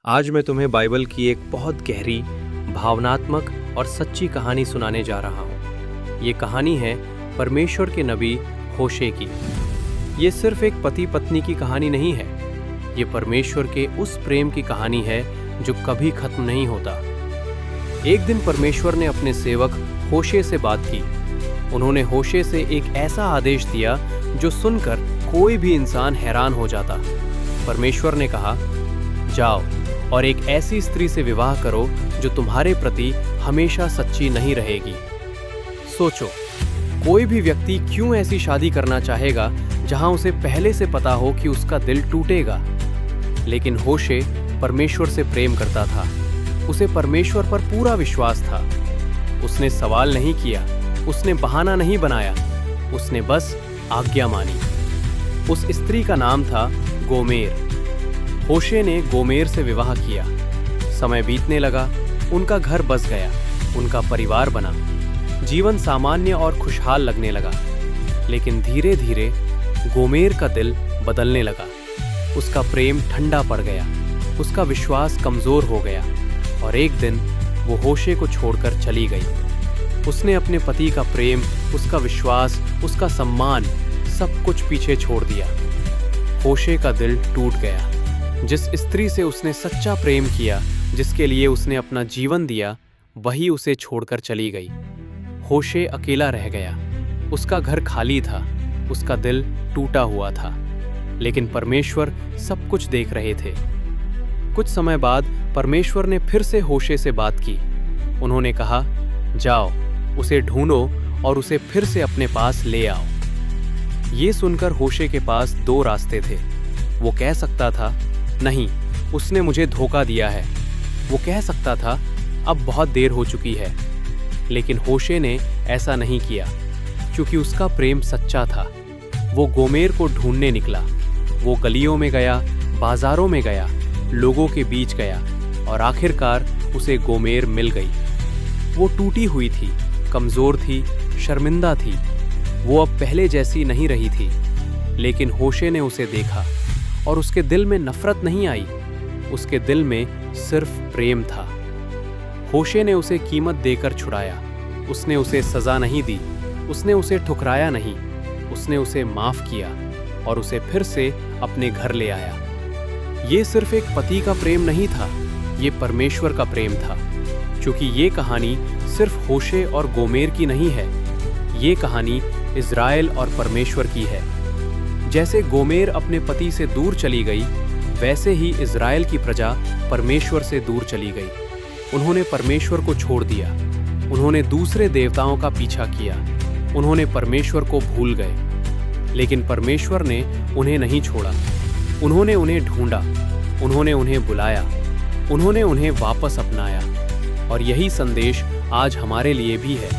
आज मैं तुम्हें बाइबल की एक बहुत गहरी, भावनात्मक और सच्ची कहानी सुनाने जा रहा हूँ। ये कहानी है परमेश्वर के नबी होशे की। ये सिर्फ एक पति पत्नी की कहानी नहीं है, ये परमेश्वर के उस प्रेम की कहानी है जो कभी खत्म नहीं होता। एक दिन परमेश्वर ने अपने सेवक होशे से बात की। उन्होंने होशे से एक ऐसा आदेश दिया जो सुनकर कोई भी इंसान हैरान हो जाता। परमेश्वर ने कहा, जाओ और एक ऐसी स्त्री से विवाह करो जो तुम्हारे प्रति हमेशा सच्ची नहीं रहेगी। सोचो, कोई भी व्यक्ति क्यों ऐसी शादी करना चाहेगा जहां उसे पहले से पता हो कि उसका दिल टूटेगा। लेकिन होशे परमेश्वर से प्रेम करता था। उसे परमेश्वर पर पूरा विश्वास था। उसने सवाल नहीं किया, उसने बहाना नहीं बनाया, उसने बस आज्ञा मानी। उस स्त्री का नाम था गोमेर। होशे ने गोमेर से विवाह किया। समय बीतने लगा, उनका घर बस गया, उनका परिवार बना। जीवन सामान्य और खुशहाल लगने लगा। लेकिन धीरे धीरे गोमेर का दिल बदलने लगा। उसका प्रेम ठंडा पड़ गया, उसका विश्वास कमजोर हो गया और एक दिन वो होशे को छोड़कर चली गई। उसने अपने पति का प्रेम, उसका विश्वास, उसका सम्मान सब कुछ पीछे छोड़ दिया। होशे का दिल टूट गया। जिस स्त्री से उसने सच्चा प्रेम किया, जिसके लिए उसने अपना जीवन दिया, वही उसे छोड़कर चली गई। होशे अकेला रह गया। उसका घर खाली था, उसका दिल टूटा हुआ था। लेकिन परमेश्वर सब कुछ देख रहे थे। कुछ समय बाद परमेश्वर ने फिर से होशे से बात की। उन्होंने कहा, जाओ, उसे ढूंढो और उसे फिर से अपने पास ले आओ। ये सुनकर होशे के पास दो रास्ते थे। वो कह सकता था, नहीं, उसने मुझे धोखा दिया है। वो कह सकता था, अब बहुत देर हो चुकी है। लेकिन होशे ने ऐसा नहीं किया, क्योंकि उसका प्रेम सच्चा था। वो गोमेर को ढूंढने निकला। वो गलियों में गया, बाजारों में गया, लोगों के बीच गया और आखिरकार उसे गोमेर मिल गई। वो टूटी हुई थी, कमजोर थी, शर्मिंदा थी। वो अब पहले जैसी नहीं रही थी। लेकिन होशे ने उसे देखा और उसके दिल में नफरत नहीं आई, उसके दिल में सिर्फ प्रेम था। होशे ने उसे कीमत देकर छुड़ाया। उसने उसे सजा नहीं दी, उसने उसे ठुकराया नहीं, उसने उसे माफ किया और उसे फिर से अपने घर ले आया। ये सिर्फ एक पति का प्रेम नहीं था, ये परमेश्वर का प्रेम था। क्योंकि ये कहानी सिर्फ होशे और गोमेर की नहीं है, ये कहानी इज़राइल और परमेश्वर की है। जैसे गोमेर अपने पति से दूर चली गई, वैसे ही इज़राइल की प्रजा परमेश्वर से दूर चली गई। उन्होंने परमेश्वर को छोड़ दिया। उन्होंने दूसरे देवताओं का पीछा किया। उन्होंने परमेश्वर को भूल गए। लेकिन परमेश्वर ने उन्हें नहीं छोड़ा। उन्होंने उन्हें ढूंढा, उन्होंने उन्हें बुलाया, उन्होंने उन्हें वापस अपनाया। और यही संदेश आज हमारे लिए भी है।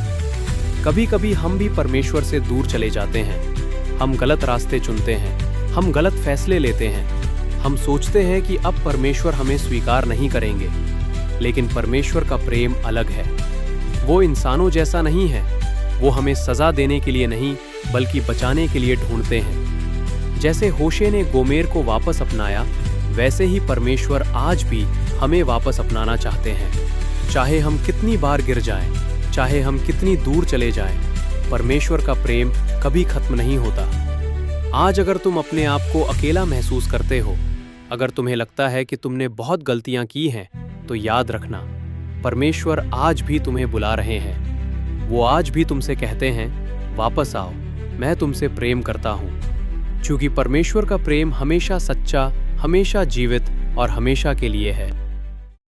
कभी कभी हम भी परमेश्वर से दूर चले जाते हैं। हम गलत रास्ते चुनते हैं, हम गलत फैसले लेते हैं। हम सोचते हैं कि अब परमेश्वर हमें स्वीकार नहीं करेंगे। लेकिन परमेश्वर का प्रेम अलग है। वो इंसानों जैसा नहीं है। वो हमें सजा देने के लिए नहीं, बल्कि बचाने के लिए ढूंढते हैं। जैसे होशे ने गोमेर को वापस अपनाया, वैसे ही परमेश्वर आज भी हमें वापस अपनाना चाहते हैं। चाहे हम कितनी बार गिर जाएं, चाहे हम कितनी दूर चले जाएं, परमेश्वर का प्रेम कभी खत्म नहीं होता। आज अगर तुम अपने आप को अकेला महसूस करते हो, अगर तुम्हें लगता है कि तुमने बहुत गलतियां की हैं, तो याद रखना, परमेश्वर आज भी तुम्हें बुला रहे हैं। वो आज भी तुमसे कहते हैं, वापस आओ, मैं तुमसे प्रेम करता हूँ। क्योंकि परमेश्वर का प्रेम हमेशा सच्चा, हमेशा जीवित और हमेशा के लिए है।